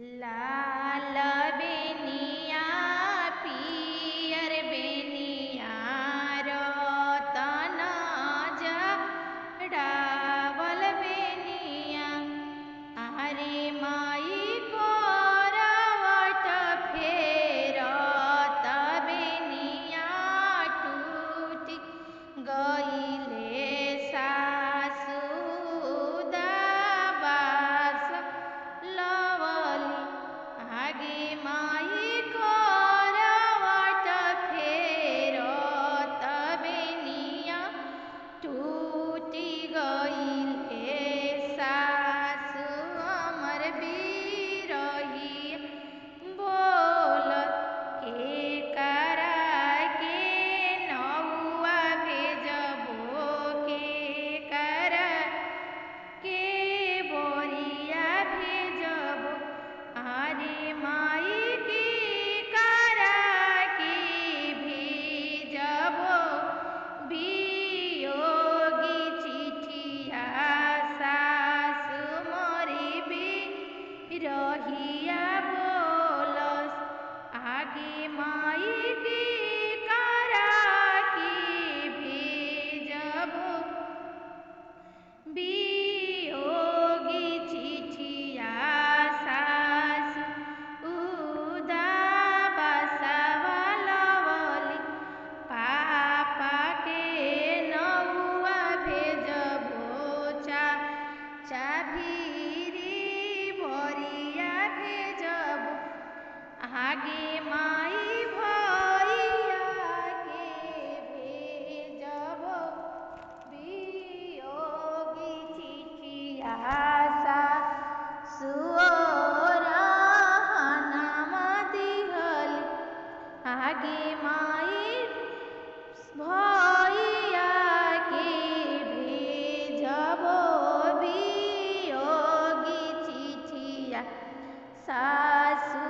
लाल बेनिया पियर बेनिया रतन जड़ावल बेनिया आरे माई करवट फेरत बेनिया टूटी गईले सासु दाबास लवली आगे माई करवट फेरत बेनिया टूटी गईले सासु अमर बिरही बोल के करा के नौआ भेजबो के करा के बोरिया भेजबो आरे माई के करा के भेजबो वियोगी चिठिया सासु मोरी बिरहिया बोलस आगे माई के करा के भेजबो वियोगी चिठिया सासु उदाबासवा लवली पापा के नौआ भेजबो चाभिरी भरिया भेजबो आगे माई भैया के भेजबो वियोगी चिठिया सासु राहनमा दिहली आगे माई भैया के भेजबो वियोगी चिठिया सासु